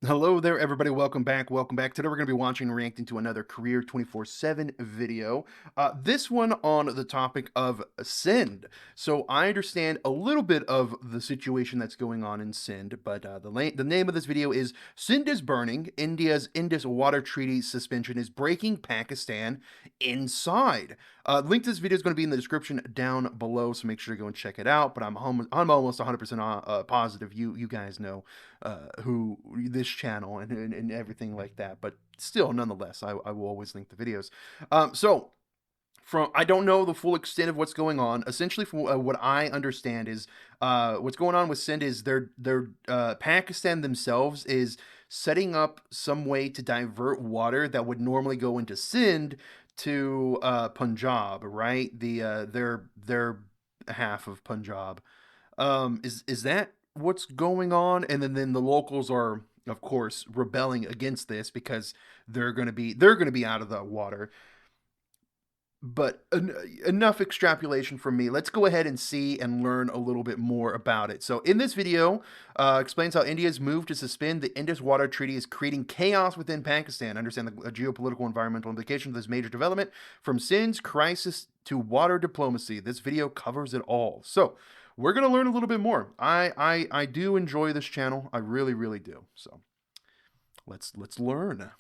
Hello there, everybody. Welcome back. Welcome back. Today, we're going to be watching and reacting to another Career 24/7 video. This one on the topic of Sindh. So, I understand a little bit of the situation that's going on in Sindh, but the name of this video is Sindh is Burning. India's Indus Water Treaty suspension is breaking Pakistan inside. Link to this video is going to be in the description down below, so make sure to go and check it out. But I'm almost 100% positive you guys know who this channel and everything like that. But still, nonetheless, I will always link the videos. So from I don't know the full extent of what's going on. Essentially, from what I understand is what's going on with Sindh is they're Pakistan themselves is setting up some way to divert water that would normally go into Sindh to Punjab, right? Their half of Punjab. Is that what's going on? And then the locals are, of course, rebelling against this because they're gonna be out of the water. But enough extrapolation from me. Let's go ahead and see and learn a little bit more about it. So in this video, explains how India's move to suspend the Indus Water Treaty is creating chaos within Pakistan. Understand the geopolitical environmental implications of this major development, from Sindh's crisis to water diplomacy. This video covers it all. So we're going to learn a little bit more. I do enjoy this channel. I really do. So let's learn.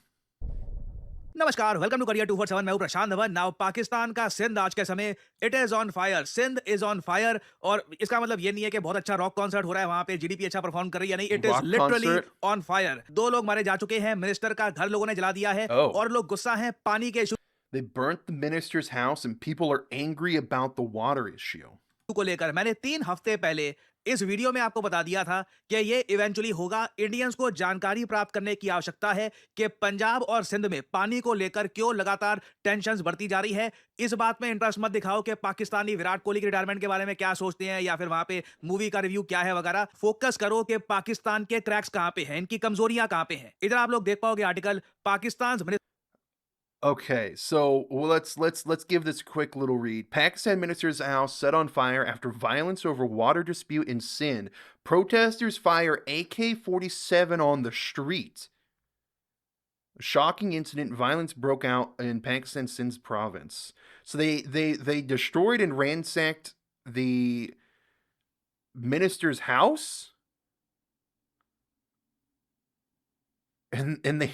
नमस्कार, welcome to career 247। मैं हूं प्रशांत Dhawan. Now Pakistan का सिंध आज के समय it is on fire. Sindh is on fire. और इसका मतलब ये नहीं है कि बहुत अच्छा रॉक कॉन्सर्ट हो रहा है वहां पे, जीडीपी अच्छा परफॉर्म कर रही है, नहीं, it is Rock literally concert. On fire. 2 लोग मारे जा चुके हैं, मिनिस्टर का घर लोगों ने जला दिया है Oh. और लोग गुस्सा हैं पानी के issue They burnt the minister's house and people are angry about the water issue. को लेकर मैंने 3 हफ्ते पहले इस वीडियो में आपको बता दिया था कि ये इवेंचुअली होगा। इंडियंस को जानकारी प्राप्त करने की आवश्यकता है कि पंजाब और सिंध में पानी को लेकर क्यों लगातार टेंशंस बढ़ती जा रही है। इस बात में इंटरेस्ट मत दिखाओ कि पाकिस्तानी विराट कोहली की रिटायरमेंट के बारे में क्या सोचते हैं या फिर वहां पे मूवी का रिव्यू क्या है वगैरह। फोकस करो कि पाकिस्तान के क्रैक्स कहां पे हैं, इनकी कमजोरियां कहां पे हैं। इधर आप लोग देख पाओगे article Pakistan. Okay, so well, let's give this a quick little read. Pakistan minister's house set on fire after violence over water dispute in Sindh. Protesters fire AK-47 on the street. A shocking incident. Violence broke out in Pakistan Sindh province. So they destroyed and ransacked the minister's house. And they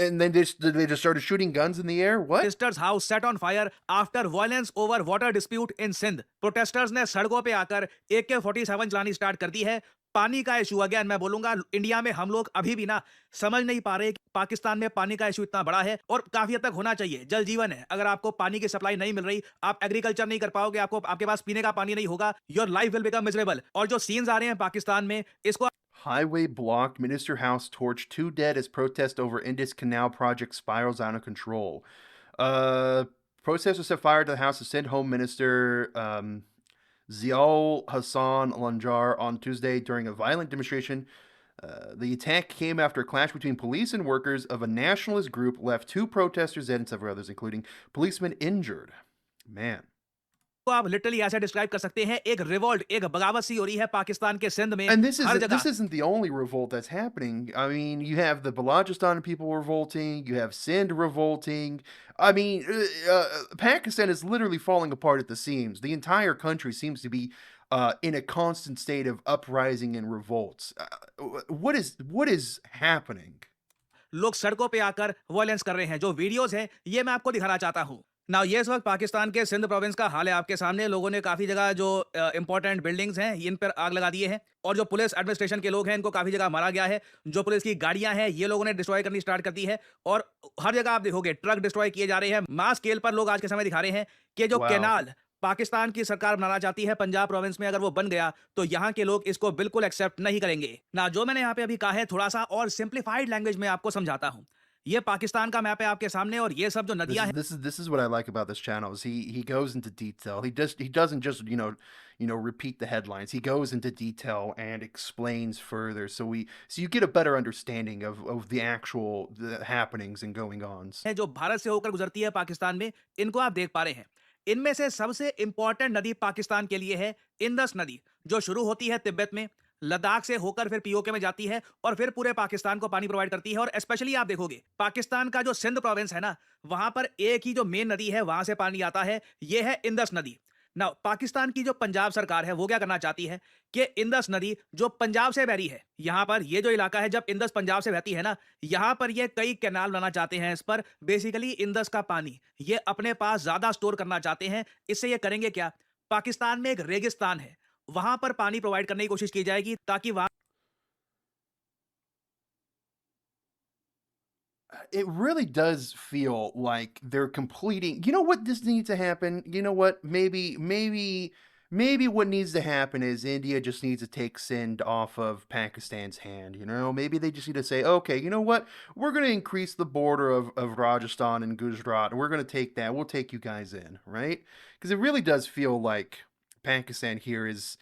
and then they just started shooting guns in the air. What? Protesters house set on fire after violence over water dispute in Sindh. Protesters ने सड़कों पे आकर AK-47 चलानी start कर दी है। पानी का issue, again मैं बोलूंगा, इंडिया में हम लोग अभी भी ना समझ नहीं पा रहे कि पाकिस्तान में पानी का इशू इतना बड़ा है और काफी हद तक होना चाहिए। जल जीवन है, अगर आपको पानी की सप्लाई नहीं मिल रही, आप एग्रीकल्चर नहीं कर पाओगे, आपके पास पीने का पानी नहीं होगा, your life will become miserable. और जो सीन्स आ रहे हैं पाकिस्तान में, इसको Highway blocked. Minister House torched. 2 dead as protest over Indus Canal project spirals out of control. Uh, Protesters set fire to the house of Sindh Home Minister Ziaul Hassan Lanjar on Tuesday during a violent demonstration. The attack came after a clash between police and workers of a nationalist group left 2 protesters dead and several others, including policemen, injured. Man. आप literally ऐसे describe कर सकते हैं, एक revolt, एक बगावत सी हो रही है पाकिस्तान के सिंध में And हर this जगह। isn't the only revolt that's happening. I mean, you have the Balochistan people revolting, you have Sindh revolting. I mean, Pakistan is literally falling apart at the seams. The entire country seems to be in a constant state of uprising and revolts. What is happening? लोग सड़कों पे आकर violence कर रहे हैं। जो videos हैं ये मैं आपको दिखाना चाहता हूं ना। ये इस वक्त पाकिस्तान के सिंध प्रोविंस का हाल है आपके सामने। लोगों ने काफी जगह जो इंपॉर्टेंट बिल्डिंग्स हैं इन पर आग लगा दिए हैं और जो पुलिस एडमिनिस्ट्रेशन के लोग हैं इनको काफी जगह मारा गया है। जो पुलिस की गाड़ियां हैं ये लोगों ने डिस्ट्रॉय करनी स्टार्ट कर दी है और हर जगह आप देखोगे ट्रक डिस्ट्रॉय किए जा रहे हैं। मास स्केल पर लोग आज के समय दिखा रहे हैं कि जो Wow. कैनाल पाकिस्तान की सरकार बनाना चाहती है पंजाब प्रोविंस में, अगर वो बन गया तो यहाँ के लोग इसको बिल्कुल एक्सेप्ट नहीं करेंगे ना। जो मैंने यहाँ पे अभी कहा है थोड़ा सा और सिंप्लीफाइड लैंग्वेज में आपको समझाता हूँ। ये पाकिस्तान का मैप है आपके सामने और ये सब जो This नदियां is हैं this is what I like about this channel is he goes into detail. He doesn't just, repeat the headlines. He goes into detail and explains further so you get a better understanding of the happenings and going ons. जो भारत से होकर गुजरती है पाकिस्तान में, इनको आप देख पा रहे हैं। इनमें से सबसे इंपॉर्टेंट नदी पाकिस्तान के लिए है इंदस नदी, जो शुरू होती है तिब्बत में, लद्दाख से होकर फिर पीओके में जाती है और फिर पूरे पाकिस्तान को पानी प्रोवाइड करती है। और स्पेशली आप देखोगे पाकिस्तान का जो सिंध प्रोविंस है ना, वहां पर एक ही जो मेन नदी है वहां से पानी आता है, ये है इंदस नदी। ना पाकिस्तान की जो पंजाब सरकार है वो क्या करना चाहती है कि इंदस नदी जो पंजाब से बह रही है, यहां पर ये जो इलाका है जब इंदस पंजाब से बहती है ना, यहां पर ये कई कैनाल बनाना चाहते हैं। इस पर बेसिकली इंदस का पानी ये अपने पास ज्यादा स्टोर करना चाहते हैं। इससे ये करेंगे क्या, पाकिस्तान में एक रेगिस्तान है, वहां पर पानी प्रोवाइड करने की कोशिश की जाएगी ताकि वहां It really does feel like they're completing. You know what this needs to happen? You know what? Maybe what needs to happen is India just needs to take Sindh off of Pakistan's hand. You know, maybe they just need to say, okay, you know what? We're going to increase the border of Rajasthan and Gujarat, and we're going to take that. We'll take you guys in, right? Because it really does feel like Pakistan here is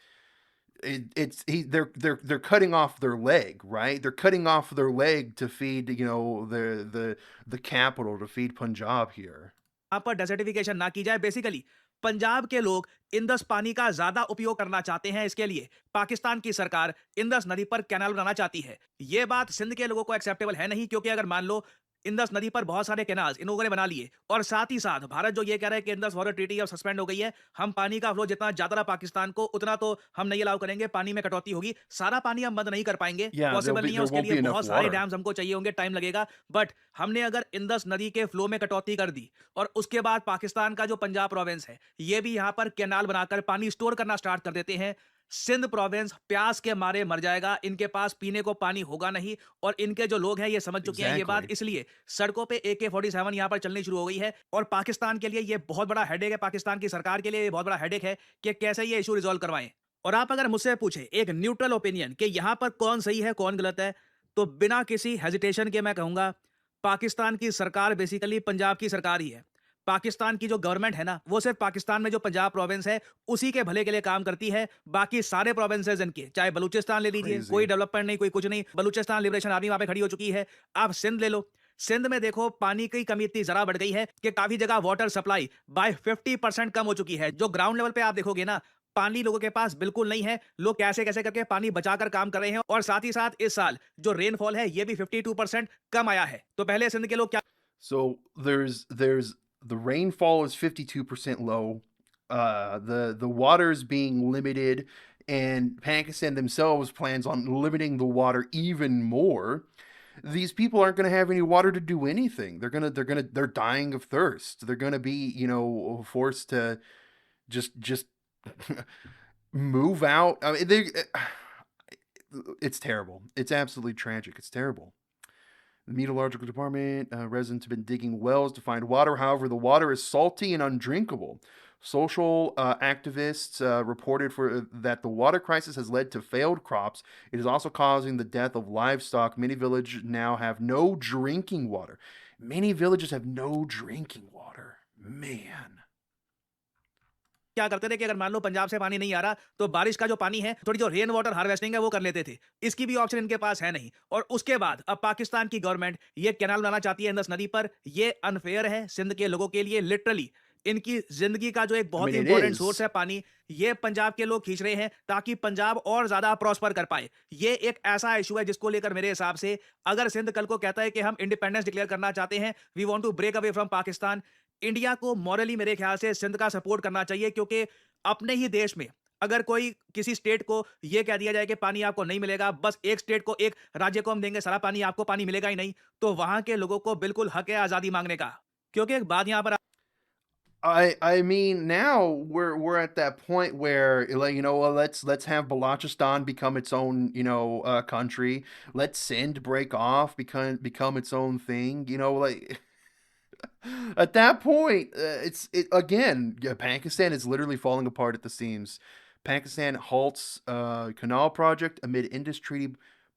they're cutting off their leg, right? They're cutting off their leg to feed, the capital, to feed Punjab here. पर desertification ना की जाए। Basically Punjab के लोग Indus पानी का ज्यादा उपयोग करना चाहते हैं। इसके लिए पाकिस्तान की सरकार इंदस नदी पर कैनाल बनाना चाहती है। यह बात सिंध के लोगों को एक्सेप्टेबल है नहीं, क्योंकि अगर मान लो इंदस नदी पर बहुत सारे कैनाल्स इन लोगों ने बना लिए और साथ ही साथ भारत जो ये कह रहा है कि इंदस वाटर ट्रीटी अब सस्पेंड हो गई है, हम पानी का फ्लो जितना ज्यादा रहा पाकिस्तान को उतना तो हम नहीं अलाउ करेंगे, पानी में कटौती होगी, सारा पानी हम बंद नहीं कर पाएंगे, Yeah, पॉसिबल नहीं है। there उसके won't लिए be enough बहुत सारे water. डैम्स हमको चाहिए होंगे, टाइम लगेगा। बट हमने अगर इंदस नदी के फ्लो में कटौती कर दी और उसके बाद पाकिस्तान का जो पंजाब प्रोविंस है ये भी यहां पर कैनाल बनाकर पानी स्टोर करना स्टार्ट कर देते हैं, सिंध प्रोविंस प्यास के मारे मर जाएगा। इनके पास पीने को पानी होगा नहीं और इनके जो लोग हैं ये समझ चुके हैं ये बात, Exactly. इसलिए सड़कों पे AK-47 यहां पर चलनी शुरू हो गई है। और पाकिस्तान के लिए ये बहुत बड़ा हेडेक है, पाकिस्तान की सरकार के लिए ये बहुत बड़ा हेडेक है कि कैसे ये इशू रिजॉल्व करवाएं। और आप अगर मुझसे पूछे एक न्यूट्रल ओपिनियन कि यहां पर कौन सही है कौन गलत है, तो बिना किसी हेजिटेशन के मैं कहूंगा पाकिस्तान की सरकार बेसिकली पंजाब की सरकार ही है। पाकिस्तान की जो गवर्नमेंट है ना, वो सिर्फ पाकिस्तान में जो पंजाब प्रोविंस है उसी के भले के लिए काम करती है। बाकी सारे प्रोविंसेस इनके, चाहे बलूचिस्तान ले लीजिए, कोई Crazy. डेवलपमेंट नहीं, कोई कुछ नहीं। बलूचिस्तान लिबरेशन आर्मी वहां पे खड़ी हो चुकी है। आप सिंध ले लो, सिंध में देखो पानी की कमी इतनी जरा बढ़ गई है कि काफी जगह वाटर सप्लाई बाय 50% कम हो चुकी है। जो ग्राउंड लेवल पे आप देखोगे ना, पानी लोगों के पास बिल्कुल नहीं है। लोग कैसे कैसे करके पानी बचाकर काम कर रहे हैं। और साथ ही साथ इस साल जो रेनफॉल है ये भी 52% कम आया है। तो पहले सिंध के लोग क्या So there's the rainfall is 52% low. The water is being limited, and Pakistan themselves plans on limiting the water even more. These people aren't going to have any water to do anything. They're dying of thirst. They're going to be, forced to just move out. I mean, it's terrible. It's absolutely tragic. It's terrible. The meteorological department residents have been digging wells to find water. However, the water is salty and undrinkable. Social activists reported that the water crisis has led to failed crops. It is also causing the death of livestock. Many villages now have no drinking water. Many villages have no drinking water. Man. क्या करते थे कि अगर मान लो पंजाब से पानी नहीं आ रहा तो बारिश का जो पानी है, थोड़ी जो रेन वाटर हार्वेस्टिंग है वो कर लेते थे। इसकी भी ऑप्शन इनके पास है नहीं। और उसके बाद अब पाकिस्तान की गवर्नमेंट ये कैनाल बनाना चाहती है इंदस नदी पर। ये अनफेयर है सिंध के लोगों के लिए। लिटरली इनकी जिंदगी का जो एक I बहुत mean, he it important source is. है पानी, ये पंजाब के लोग खींच रहे हैं ताकि पंजाब और ज्यादा प्रॉस्पर कर पाए। ये एक ऐसा इशू है जिसको लेकर मेरे हिसाब से अगर सिंध कल को कहता है कि हम इंडिपेंडेंस डिक्लेयर करना चाहते हैं, we want to break away from Pakistan, India को मॉरली मेरे ख्याल से सिंध का सपोर्ट करना चाहिए। क्योंकि अपने ही देश में अगर कोई किसी स्टेट को ये कह दिया जाए कि पानी आपको नहीं मिलेगा, बस एक स्टेट को, एक राज्य को हम देंगे सारा पानी, आपको पानी मिलेगा ही नहीं, तो वहां के लोगों को बिल्कुल हक है आजादी मांगने का। क्योंकि एक बात यहां पर I mean, now we're at that point where, like, well, let's have Balochistan become its own, country. Let Sindh break off, become its own thing. Like, at that point, it again. Yeah, Pakistan is literally falling apart at the seams. Pakistan halts canal project amid industry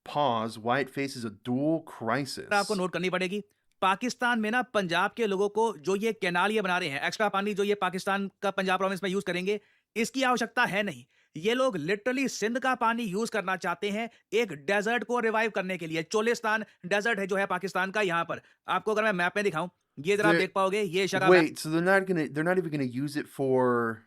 pause. Why it faces a dual आपको crisis. Note करनी पड़ेगी। पाकिस्तान में ना पंजाब के लोगों को जो ये कैनाल ये बना रहे हैं, एक्स्ट्रा पानी जो ये पाकिस्तान का पंजाब प्रोविंस में यूज करेंगे, इसकी आवश्यकता है नहीं। ये लोग लिटरली सिंध का पानी यूज करना चाहते हैं एक डेजर्ट को रिवाइव करने के लिए। चोलिस्तान डेजर्ट है जो है पाकिस्तान का। यहाँ पर आपको अगर मैं मैप में दिखाऊं, ये जरा आप They're देख पाओगे, ये शरा Wait, so they're not even gonna use it for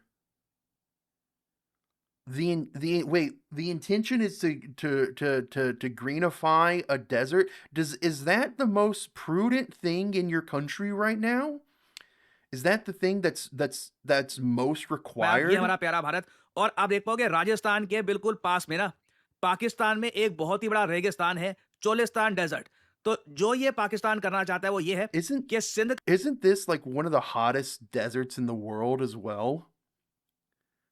the intention is to greenify a desert. Is that the most prudent thing in your country right now? Is that the thing that's most में आप ये required? हमारा प्यारा भारत और आप देख पाओगे राजस्थान के बिल्कुल पास में ना पाकिस्तान में एक बहुत ही बड़ा रेगिस्तान है चोलिस्तान डेजर्ट। तो जो ये पाकिस्तान करना चाहता है वो ये है Isn't कि Sindh isn't this like one of the hottest deserts in the world as well?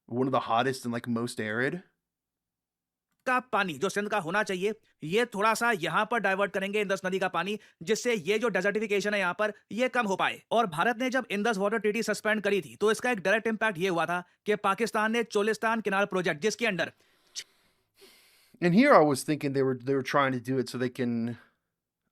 One of the hottest and like most arid? का पानी जो सिंध का होना चाहिए ये थोड़ा सा यहाँ पर डाइवर्ट करेंगे इंदस नदी का पानी जिससे ये जो डेजर्टिफिकेशन है यहाँ पर ये कम हो पाए। और भारत ने जब इंदस वाटर ट्रीटी सस्पेंड करी थी तो इसका एक डायरेक्ट इम्पैक्ट ये हुआ था कि पाकिस्तान ने चोलिस्तान किनाल प्रोजेक्ट जिसके under And here I was thinking they were trying to do it so they can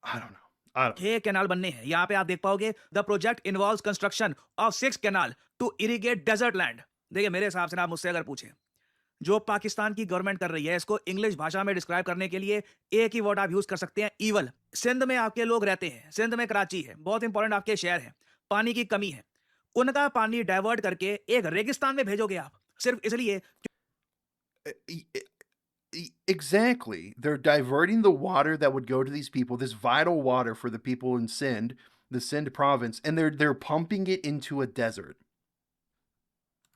I don't know. I don't 6 canal बनने हैं। यहाँ पे आप देख पाओगे the project involves construction of 6 canal to irrigate desert land. देखिए मेरे हिसाब से ना आप मुझसे अगर पूछें जो पाकिस्तान की गवर्नमेंट कर रही है इसको इंग्लिश भाषा में डिस्क्राइब करने के लिए एक ही वर्ड आप यूज कर सकते हैं ईवल। सिंध में आपके लोग रहते हैं, सिंध में कराची है, बहुत इंपॉर्टेंट आपके शहर है, पानी की कमी है, उनका पानी डाइवर्ट करके एक रेगिस्तान में भेजोगे आप सिर्फ इसलिए know. Exactly. They're diverting the water that would go to these people, this vital water for the people in Sindh, the Sindh province, and they're pumping it into a desert.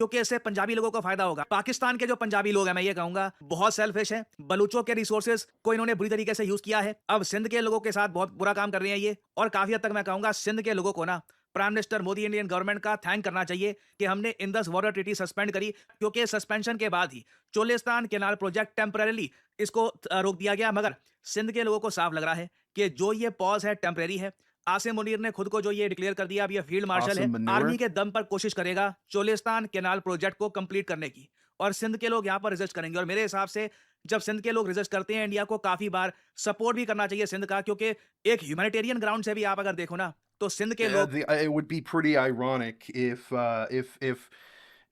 क्योंकि इससे पंजाबी लोगों को फायदा होगा। पाकिस्तान के जो पंजाबी लोग हैं मैं ये कहूंगा बहुत सेल्फिश हैं, बलूचों के रिसोर्सेज को इन्होंने बुरी तरीके से यूज किया है। अब सिंध के लोगों के साथ बहुत बुरा काम कर रहे हैं ये और काफी हद तक मैं कहूंगा सिंध के लोगों को ना prime minister Modi Indian government का थैंक करना चाहिए कि हमने इंदस वाटर ट्रीटी सस्पेंड करी क्योंकि सस्पेंशन के बाद ही चोलिस्तान केनाल प्रोजेक्ट टेम्पररी इसको रोक दिया गया। मगर सिंध के लोगों को साफ लग रहा है कि जो ये पॉज है टेम्पररी है। आसिम मुनीर ने खुद को जो ये डिक्लेयर कर दिया अब ये फील्ड मार्शल है, Awesome आर्मी manure. के दम पर कोशिश करेगा चोलिस्तान केनाल प्रोजेक्ट को कंप्लीट करने की और सिंध के लोग यहाँ पर रिजल्ट करेंगे। और मेरे हिसाब से जब सिंध के लोग रिजल्ट करते हैं इंडिया को काफी बार सपोर्ट भी करना चाहिए सिंध का क्योंकि एक ह्यूमैनिटेरियन ग्राउंड से भी आप अगर देखो ना तो सिंध के लोग It would be pretty ironic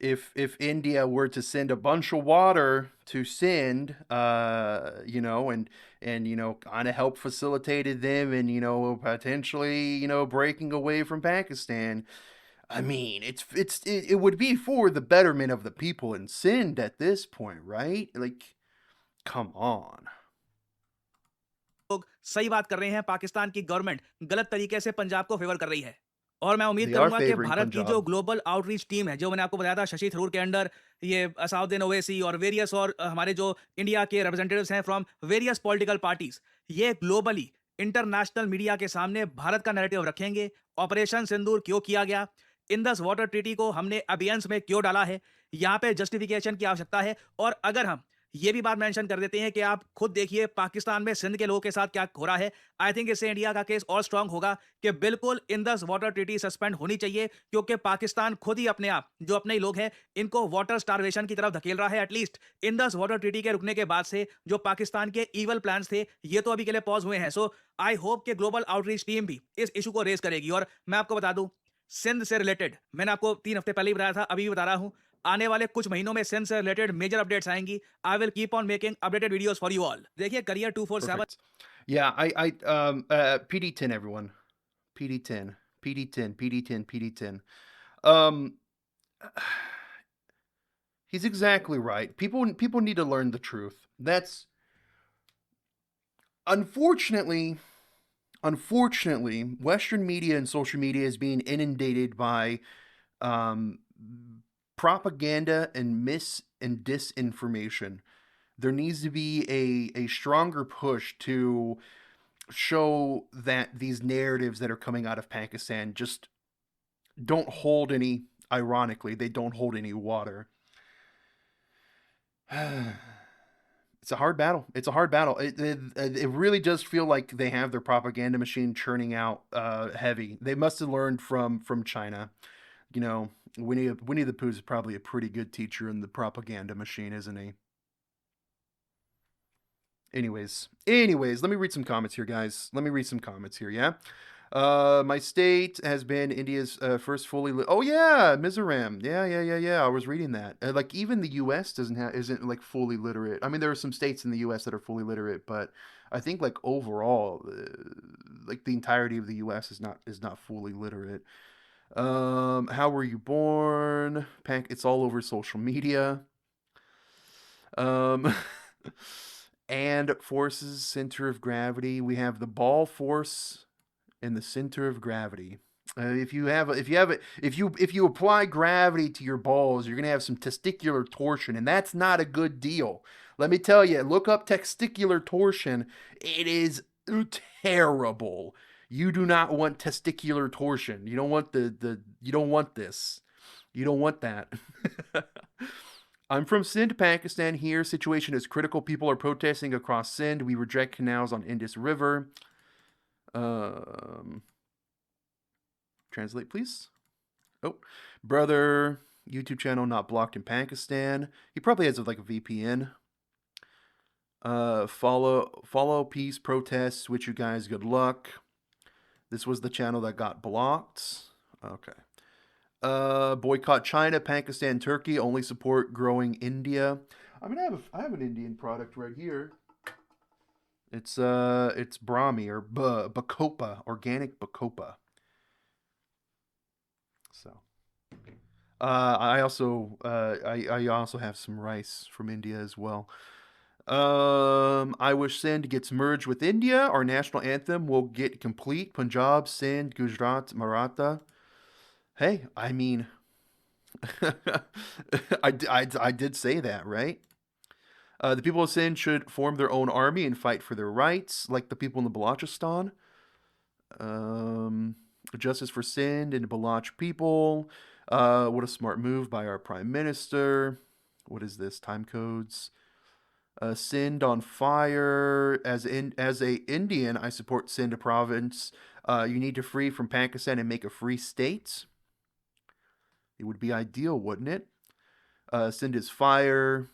if India were to send a bunch of water to Sindh, and kind of help facilitated them, and potentially breaking away from Pakistan. I mean, it would be for the betterment of the people in Sindh at this point, right? Like, come on. लोग सही बात कर रहे हैं, पाकिस्तान की government गलत तरीके से पंजाब को फेवर कर रही है। और मैं उम्मीद They are करूंगा कि favoring भारत की जो Punjab. ग्लोबल आउटरीच टीम है जो मैंने आपको बताया था शशि थरूर के अंडर ये असाउद्दीन ओवैसी और वेरियस और हमारे जो इंडिया के रिप्रेजेंटेटिव्स हैं फ्रॉम वेरियस पॉलिटिकल पार्टीज ये ग्लोबली इंटरनेशनल मीडिया के सामने भारत का नैरेटिव रखेंगे। ऑपरेशन सिंदूर क्यों किया गया, इंदस वाटर ट्रीटी को हमने अबियंस में क्यों डाला है, यहाँ पे जस्टिफिकेशन की आवश्यकता है। और अगर हम ये भी बात मेंशन कर देते हैं कि आप खुद देखिए पाकिस्तान में सिंध के लोगों के साथ क्या हो रहा है, आई थिंक इससे इंडिया का केस और स्ट्रांग होगा कि बिल्कुल इंदस वाटर ट्रीटी सस्पेंड होनी चाहिए क्योंकि पाकिस्तान खुद ही अपने आप जो अपने ही लोग हैं इनको वाटर स्टारवेशन की तरफ धकेल रहा है। एटलीस्ट इंदस वाटर ट्रीटी के रुकने के बाद से जो पाकिस्तान के इवल प्लान्स थे ये तो अभी के लिए पॉज हुए हैं। सो आई होप कि ग्लोबल आउटरीच टीम भी इस इशू को रेज करेगी। और मैं आपको बता दूं सिंध से रिलेटेड मैंने आपको 3 हफ्ते पहले ही बताया था, अभी भी बता रहा हूं, आने वाले कुछ महीनों में सिंध से रिलेटेड मेजर अपडेट्स आएंगी। I will keep on making updated videos for you all. देखिए career 247 Perfect. Yeah, PD10 everyone. PD10. PD10, PD10, PD10. Um he's exactly right. People need to learn the truth. That's unfortunately unfortunately Western media and social media is being inundated by um propaganda and mis and disinformation. There needs to be a stronger push to show that these narratives that are coming out of Pakistan just don't hold any, ironically, they don't hold any water. It's a hard battle. It's a hard battle. It really does feel like they have their propaganda machine churning out heavy. They must have learned from China. Winnie the Pooh is probably a pretty good teacher in the propaganda machine, isn't he? Anyways, let me read some comments here, guys. Let me read some comments here, yeah? My state has been India's first oh yeah, Mizoram. Yeah. I was reading that. Like even the U.S. isn't like fully literate. I mean, there are some states in the U.S. that are fully literate, but I think like overall, like the entirety of the U.S. is not fully literate. How were you born? It's all over social media. Um, and forces, center of gravity. We have the ball force and the center of gravity. If you apply gravity to your balls, you're gonna have some testicular torsion, and that's not a good deal. Let me tell you, look up testicular torsion. It is terrible. You do not want testicular torsion. You don't want you don't want this. You don't want that. I'm from Sindh, Pakistan. Here, situation is critical. People are protesting across Sindh. We reject canals on Indus River. Translate, please. Oh, brother, YouTube channel not blocked in Pakistan. He probably has like a VPN. Follow peace protests. Wish you guys good luck. This was the channel that got blocked. Okay. Boycott China, Pakistan, Turkey. Only support growing India. I mean, I have an Indian product right here. It's Brahmi or Bacopa, organic Bacopa. So, I also have some rice from India as well. I wish Sindh gets merged with India. Our national anthem will get complete. Punjab, Sindh, Gujarat, Maratha. Hey, I mean, I did say that, right? The people of Sindh should form their own army and fight for their rights, like the people in the Balochistan. Justice for Sindh and Baloch people. What a smart move by our prime minister. What is this? Time codes. Sindh on fire. As a Indian, I support Sindh province. You need to free from Pakistan and make a free state. It would be ideal, wouldn't it? Sindh is fire.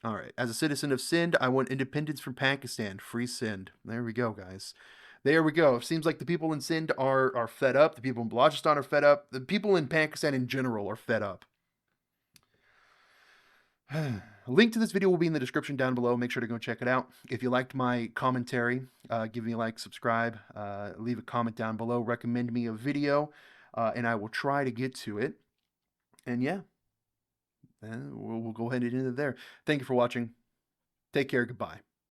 All right. As a citizen of Sindh, I want independence from Pakistan. Free Sindh. There we go, guys. There we go. It seems like the people in Sindh are fed up. The people in Balochistan are fed up. The people in Pakistan in general are fed up. A link to this video will be in the description down below. Make sure to go check it out. If you liked my commentary, give me a like, subscribe, leave a comment down below, recommend me a video, and I will try to get to it. And yeah, we'll go ahead and end it there. Thank you for watching. Take care. Goodbye.